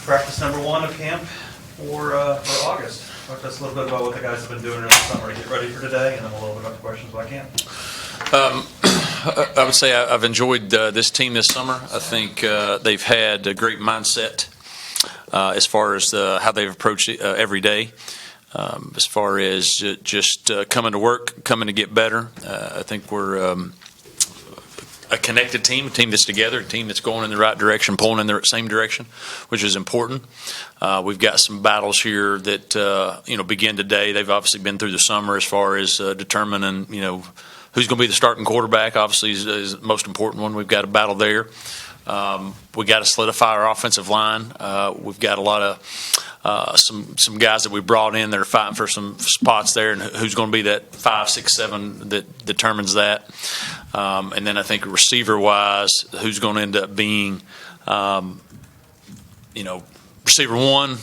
practice number 1 of camp for August. Talk to us a little bit about what the guys have been doing in the summer to get ready for today, and then we'll open up the questions if I can. I would say I've enjoyed this team this summer. I think they've had a great mindset as far as how they've approached it every day. As far as just coming to work, coming to get better. I think we're a connected team, a team that's together, a team that's going in the right direction, pulling in the same direction, which is important. We've got some battles here that begin today. They've obviously been through the summer as far as determining who's going to be the starting quarterback. Obviously is the most important one. We've got a battle there. We got to solidify our offensive line. We've got a lot of some guys that we brought in that are fighting for some spots there, and who's going to be that 5, 6, 7 that determines that. And then I think receiver-wise, who's going to end up being, receiver 1,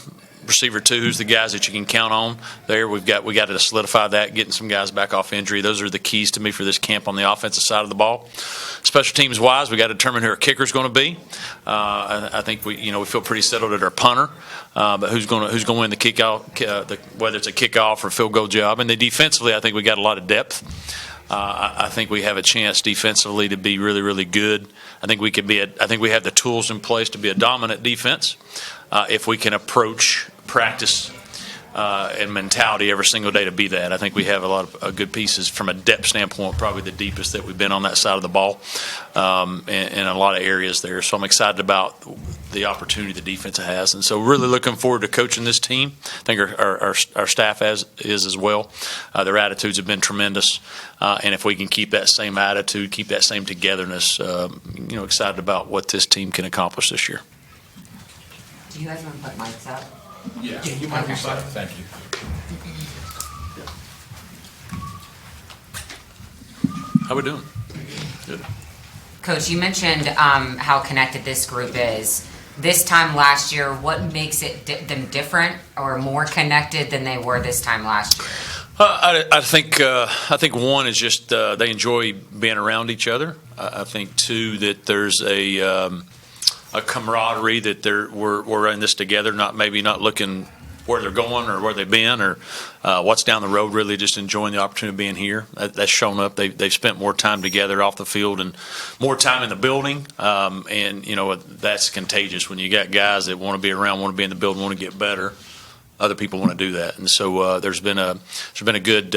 receiver 2, who's the guys that you can count on there. We got to solidify that, getting some guys back off injury. Those are the keys to me for this camp on the offensive side of the ball. Special teams wise, we got to determine who our kicker is going to be. I think we feel pretty settled at our punter, but who's going to win the kickoff, whether it's a kickoff or a field goal job. And then defensively, I think we got a lot of depth. I think we have a chance defensively to be really, really good. I think we have the tools in place to be a dominant defense if we can approach practice and mentality every single day to be that. I think we have a lot of good pieces from a depth standpoint, probably the deepest that we've been on that side of the ball in a lot of areas there. So I'm excited about the opportunity the defense has. And so really looking forward to coaching this team. I think our staff is as well. Their attitudes have been tremendous. And if we can keep that same attitude, keep that same togetherness, excited about what this team can accomplish this year. Do you guys want to put mics up? Yeah, you might be fine. Thank you. How we doing? Good. Coach, you mentioned how connected this group is. This time last year, what makes them different or more connected than they were this time last year? I think one is just they enjoy being around each other. I think two that there's a camaraderie that we're in this together, not looking where they're going or where they've been or what's down the road, really just enjoying the opportunity of being here. That's shown up. They've spent more time together off the field and more time in the building, and that's contagious when you got guys that want to be around, want to be in the building, want to get better. Other people want to do that, and so there's been a good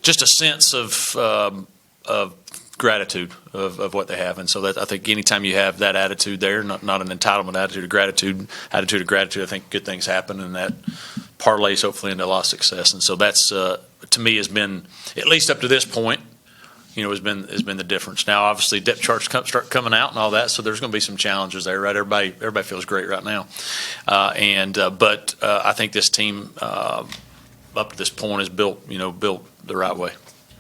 just a sense of gratitude of what they have. And so that I think anytime you have that attitude there, not an entitlement attitude of gratitude, I think good things happen, and that parlays hopefully into a lot of success. And so that's to me has been, at least up to this point, has been the difference. Now obviously depth charts start coming out and all that, so there's going to be some challenges there, right? Everybody feels great right now, but I think this team up to this point is built the right way.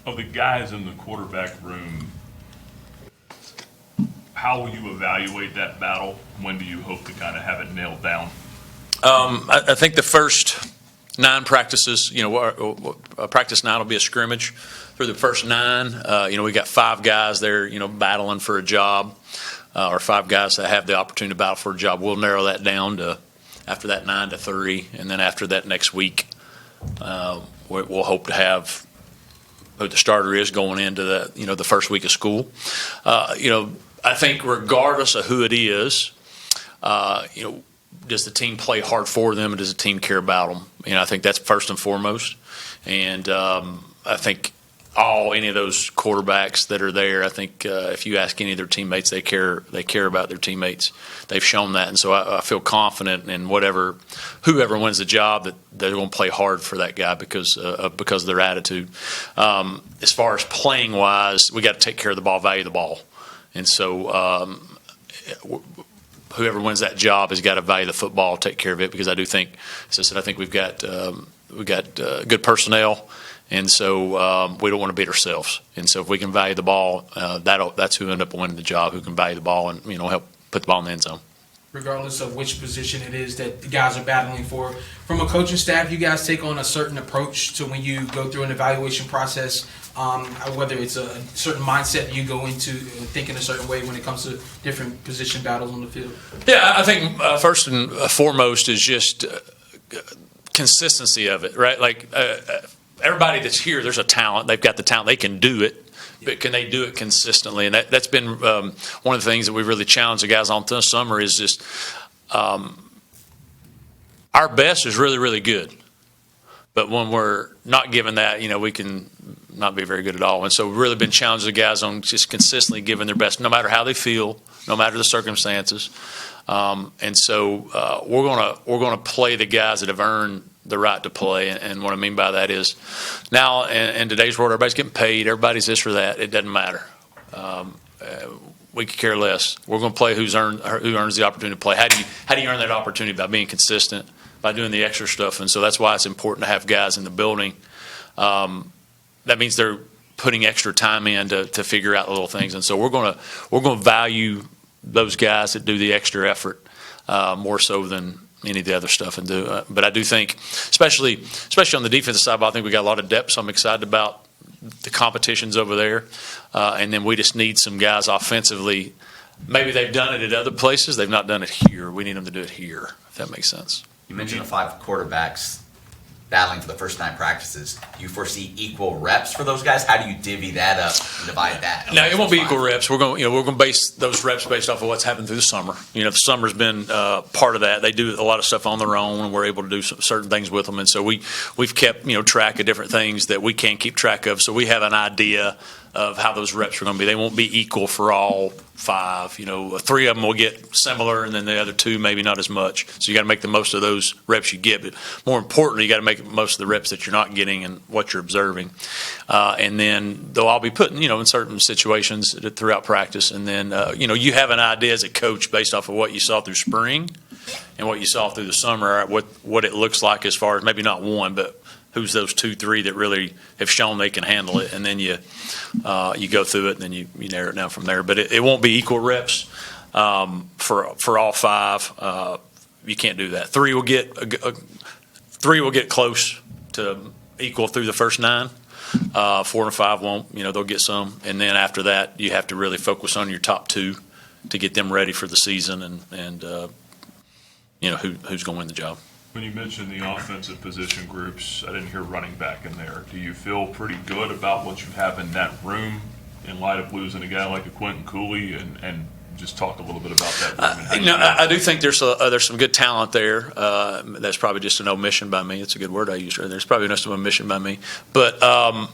Of the guys in the quarterback room, how will you evaluate that battle? When do you hope to kind of have it nailed down? I think the first 9 practices, practice 9 will be a scrimmage. Through the first 9, we got 5 guys there, battling for a job, or 5 guys that have the opportunity to battle for a job. We'll narrow that down to, after that 9 to 3, and then after that next week, we'll hope to have who the starter is going into the first week of school. I think regardless of who it is, does the team play hard for them, and does the team care about them? I think that's first and foremost. And I think any of those quarterbacks that are there, I think if you ask any of their teammates, they care about their teammates. They've shown that, and so I feel confident in whoever wins the job, that they're going to play hard for that guy because of their attitude. As far as playing wise, we got to take care of the ball, value the ball, and so whoever wins that job has got to value the football, take care of it, because I do think, as I said, I think we've got good personnel. And so we don't want to beat ourselves. And so if we can value the ball, that's who end up winning the job, who can value the ball and help put the ball in the end zone. regardless of which position it is that the guys are battling for. From a coaching staff, you guys take on a certain approach to when you go through an evaluation process, whether it's a certain mindset you go into thinking a certain way when it comes to different position battles on the field. Yeah, I think first and foremost is just consistency of it, right? Like everybody that's here, there's a talent. They've got the talent. They can do it. But can they do it consistently? And that's been one of the things that we've really challenged the guys on this summer is just our best is really, really good. But when we're not given that, we can not be very good at all. And so we've really been challenging the guys on just consistently giving their best, no matter how they feel, no matter the circumstances. And so we're gonna play the guys that have earned the right to play. And what I mean by that is now in today's world, everybody's getting paid. Everybody's this or that. It doesn't matter. We could care less. We're going to play who earns the opportunity to play. How do you earn that opportunity? By being consistent, by doing the extra stuff. And so that's why it's important to have guys in the building. That means they're putting extra time in to figure out the little things. And so we're going to value those guys that do the extra effort more so than any of the other stuff and do. But I do think, especially on the defensive side, I think we got a lot of depth. So I'm excited about the competitions over there. And then we just need some guys offensively. Maybe they've done it at other places. They've not done it here. We need them to do it here, if that makes sense. You mentioned the 5 quarterbacks battling for the first 9 practices. Do you foresee equal reps for those guys? How do you divvy that up and divide that? No, it won't be equal reps. We're going to base those reps based off of what's happened through the summer. The summer's been part of that. They do a lot of stuff on their own, and we're able to do certain things with them. And so we've kept track of different things that we can't keep track of. So we have an idea of how those reps are going to be. They won't be equal for all 5. 3 of them will get similar, and then the other 2 maybe not as much. So you got to make the most of those reps you get. But more importantly, you got to make the most of the reps that you're not getting and what you're observing. And then they'll all be put in certain situations throughout practice. And then you have an idea as a coach based off of what you saw through spring and what you saw through the summer, what it looks like as far as maybe not one, but who's those 2, 3 that really have shown they can handle it, and then you go through it, and then you narrow it down from there. But it won't be equal reps for all 5. You can't do that. 3 will get close to equal through the first 9. 4 and 5 won't. They'll get some, and then after that, you have to really focus on your top 2 to get them ready for the season, and who's going to win the job. When you mentioned the offensive position groups, I didn't hear running back in there. Do you feel pretty good about what you have in that room in light of losing a guy like a Quentin Cooley, and just talk a little bit about that room? I do think there's some good talent there. That's probably just an omission by me. It's a good word I use. There's probably just an omission by me, but I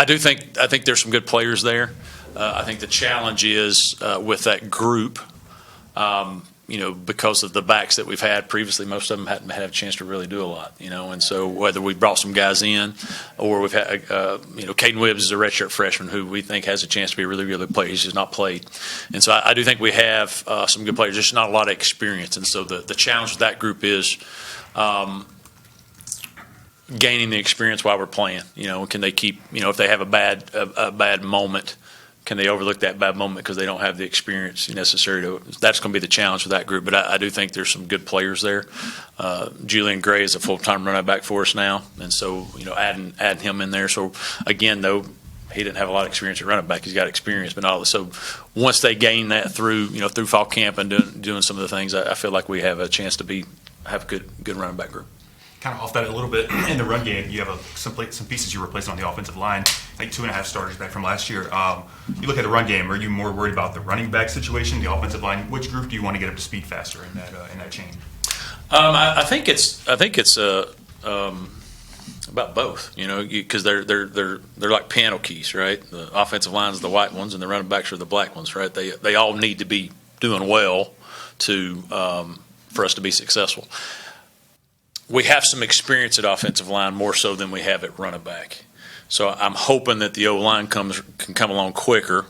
think there's some good players there. I think the challenge is with that group. Because of the backs that we've had previously, most of them hadn't had a chance to really do a lot, and so whether we brought some guys in or we've had, Caden Wibbs is a redshirt freshman who we think has a chance to be a really, really good player. He's just not played. And so I do think we have some good players, just not a lot of experience. And so the challenge with that group is gaining the experience while we're playing. Can they keep, if they have a bad moment, can they overlook that bad moment because they don't have the experience necessary to? That's going to be the challenge with that group. But I do think there's some good players there. Julian Gray is a full-time running back for us now, and so adding him in there. So again, though, he didn't have a lot of experience at running back. He's got experience, but not. So once they gain that through fall camp and doing some of the things, I feel like we have a chance to have a good running back group. Kind of off that a little bit, in the run game, you have some pieces you replaced on the offensive line, like 2.5 starters back from last year. You look at the run game, are you more worried about the running back situation, the offensive line? Which group do you want to get up to speed faster in that chain? I think it's about both, because they're like piano keys, right? The offensive line is the white ones, and the running backs are the black ones, right? They all need to be doing well for us to be successful. We have some experience at offensive line more so than we have at running back. So I'm hoping that the O-line can come along quicker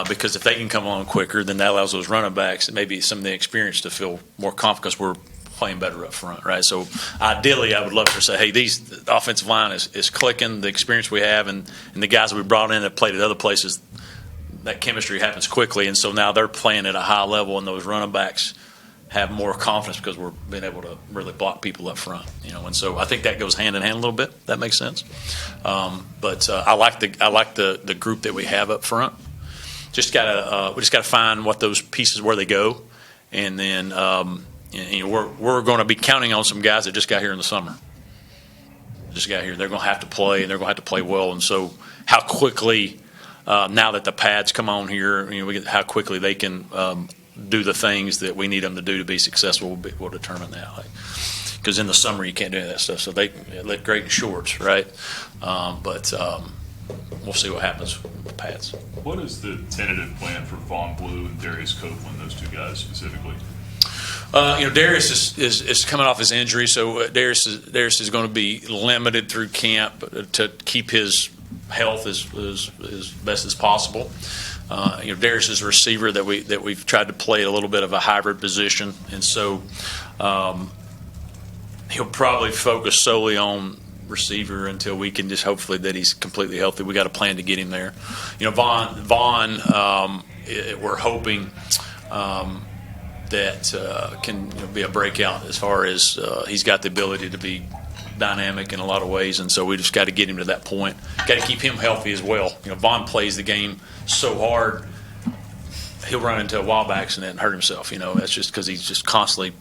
because if they can come along quicker, then that allows those running backs and maybe some of the experience to feel more confident because we're playing better up front, right? So ideally, I would love to say, hey, the offensive line is clicking, the experience we have, and the guys that we brought in that played at other places, that chemistry happens quickly, and so now they're playing at a high level, and those running backs have more confidence because we're being able to really block people up front, and so I think that goes hand in hand a little bit. That makes sense. But I like the group that we have up front. We just gotta find what those pieces where they go, and then we're going to be counting on some guys that just got here in the summer. Just got here. They're going to have to play, and they're going to have to play well. And so, how quickly now that the pads come on here, how quickly they can do the things that we need them to do to be successful. We'll determine that. Because in the summer you can't do that stuff. So they look great in shorts, right? But we'll see what happens with the pads. What is the tentative plan for Vaughn Blue and Darius Copeland, those two guys specifically? Darius is coming off his injury, so Darius is going to be limited through camp to keep his health as best as possible. Darius is a receiver that we've tried to play a little bit of a hybrid position, and so he'll probably focus solely on receiver until we can just hopefully that he's completely healthy. We got a plan to get him there. Vaughn, we're hoping. That can be a breakout as far as he's got the ability to be dynamic in a lot of ways, and so we just got to get him to that point. Got to keep him healthy as well. Vaughn plays the game so hard, he'll run into a wild accident and hurt himself. That's just because he's just constantly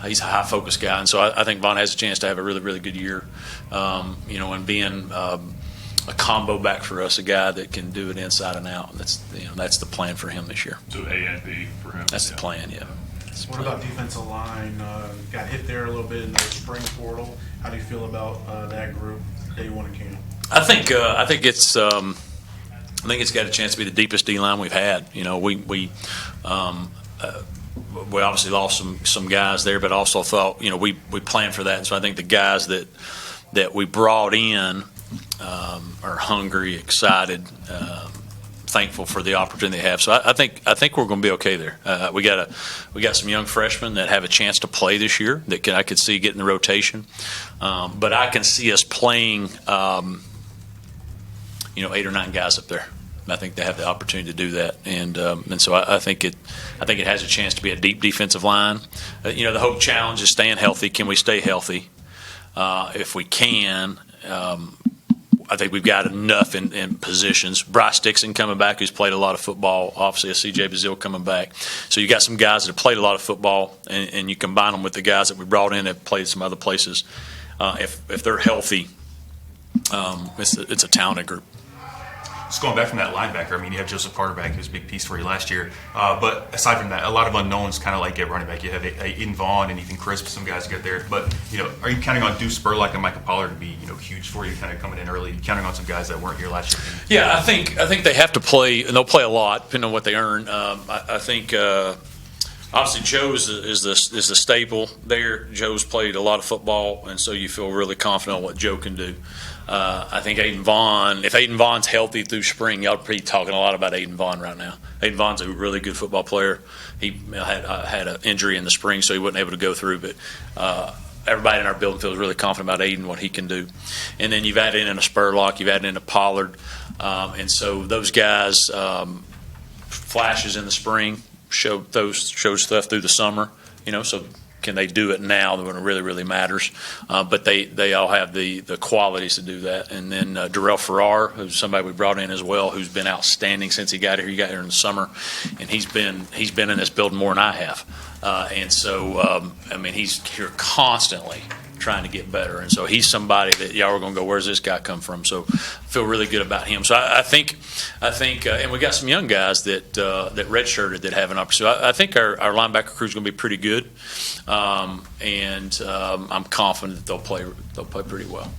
he's a high focus guy, and so I think Vaughn has a chance to have a really, really good year. And being a combo back for us, a guy that can do it inside and out. And that's the plan for him this year. So A and B for him. That's the plan, yeah. What about defensive line? Got hit there a little bit in the spring portal. How do you feel about that group day one in camp? I think it's got a chance to be the deepest D line we've had. We obviously lost some guys there, but also thought we planned for that. And so I think the guys that we brought in are hungry, excited, thankful for the opportunity they have. So I think we're going to be okay there. We got some young freshmen that have a chance to play this year that I could see getting the rotation. But I can see us playing 8 or 9 guys up there. And I think they have the opportunity to do that, and so I think it has a chance to be a deep defensive line. The whole challenge is staying healthy. Can we stay healthy? If we can. I think we've got enough in positions. Bryce Dixon coming back, who's played a lot of football. Obviously, a C.J. Bazile coming back. So you got some guys that have played a lot of football, and you combine them with the guys that we brought in that have played some other places. If they're healthy, it's a talented group. Just going back from that linebacker, you have Joseph Carterback, who was a big piece for you last year. But aside from that, a lot of unknowns kind of like at running back. You have Aiden Vaughn and Ethan Crisp, some guys get there. But, are you counting on Deuce Spurlock and Michael Pollard to be, huge for you, kind of coming in early? You counting on some guys that weren't here last year? Yeah, I think they have to play, and they'll play a lot, depending on what they earn. I think obviously Joe's is the staple there. Joe's played a lot of football, and so you feel really confident on what Joe can do. I think Aiden Vaughn, if Aiden Vaughn's healthy through spring, y'all are talking a lot about Aiden Vaughn right now. Aiden Vaughn's a really good football player. He had an injury in the spring, so he wasn't able to go through, but everybody in our building feels really confident about Aiden, what he can do. And then you've added in a Spurlock, you've added in a Pollard, and so those guys, flashes in the spring, show stuff through the summer, so can they do it now when it really, really matters? But they all have the qualities to do that. And then Darrell Farrar, who's somebody we brought in as well, who's been outstanding since he got here. He got here in the summer, and he's been in this building more than I have. And so, he's here constantly trying to get better. And so he's somebody that y'all are going to go, where's this guy come from? So I feel really good about him. So I think, and we got some young guys that redshirted that have an opportunity. So I think our linebacker crew is going to be pretty good, and I'm confident that they'll play pretty well.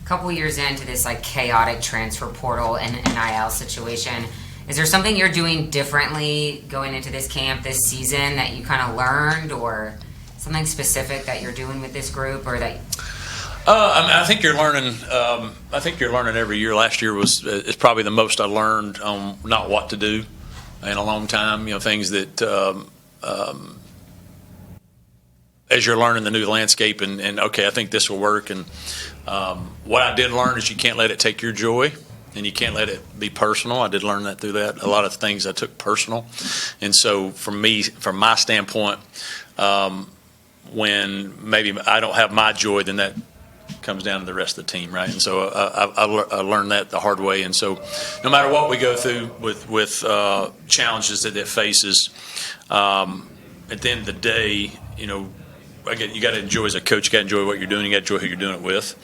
A couple years into this chaotic transfer portal and NIL situation, is there something you're doing differently going into this camp this season that you kind of learned, or something specific that you're doing with this group, or that? I think you're learning. I think you're learning every year. Last year is probably the most I learned on not what to do in a long time. Things that as you're learning the new landscape, and okay, I think this will work. And what I did learn is you can't let it take your joy, and you can't let it be personal. I did learn that through that. A lot of things I took personal, and so from my standpoint, when maybe I don't have my joy, then that comes down to the rest of the team, right? And so I learned that the hard way. And so no matter what we go through with challenges that it faces, at the end of the day, you got to enjoy as a coach. You got to enjoy what you're doing. You got to enjoy who you're doing it with.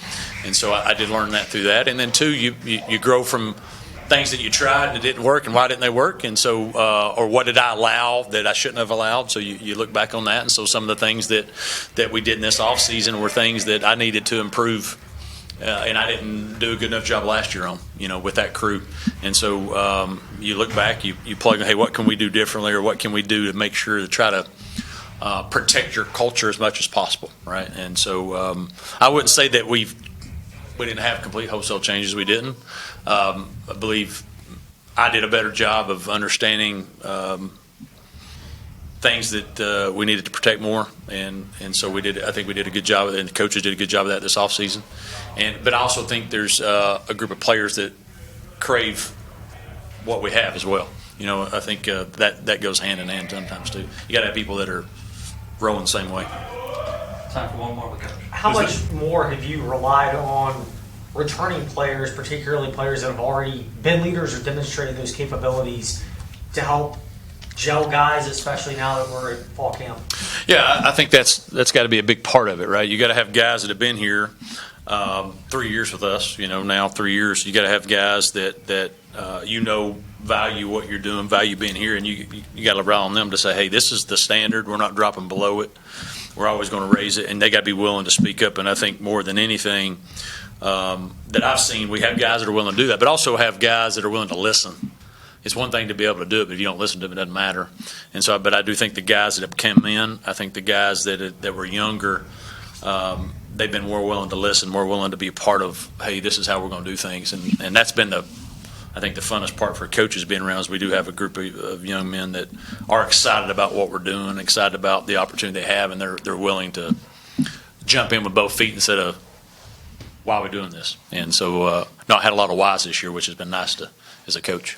And so I did learn that through that. And then two, you grow from things that you tried and it didn't work, and why didn't they work? And so, or what did I allow that I shouldn't have allowed? So you look back on that. And so some of the things that we did in this off season were things that I needed to improve. And I didn't do a good enough job last year on, with that crew. And so you look back, you plug in, hey, what can we do differently, or what can we do to make sure to try to protect your culture as much as possible, right? And so I wouldn't say that we didn't have complete wholesale changes. We didn't. I believe I did a better job of understanding things that we needed to protect more, and so we did. I think we did a good job of it, and the coaches did a good job of that this offseason. But I also think there's a group of players that crave what we have as well. I think that goes hand in hand sometimes too. You got to have people that are rolling the same way. Time for one more with Coach. How much more have you relied on returning players, particularly players that have already been leaders or demonstrated those capabilities, to help gel guys, especially now that we're at fall camp? Yeah, I think that's got to be a big part of it, right? You got to have guys that have been here 3 years with us. Now 3 years. You got to have guys that value what you're doing, value being here, and you got to rely on them to say, hey, this is the standard. We're not dropping below it. We're always going to raise it, and they got to be willing to speak up. And I think more than anything that I've seen, we have guys that are willing to do that, but also have guys that are willing to listen. It's one thing to be able to do it, but if you don't listen to them, it doesn't matter. And so, but I do think the guys that have come in, I think the guys that were younger, they've been more willing to listen, more willing to be a part of, hey, this is how we're going to do things. And that's been I think the funnest part for coaches being around is we do have a group of young men that are excited about what we're doing, excited about the opportunity they have, and they're willing to jump in with both feet instead of, why are we doing this? And so not had a lot of whys this year, which has been nice as a coach.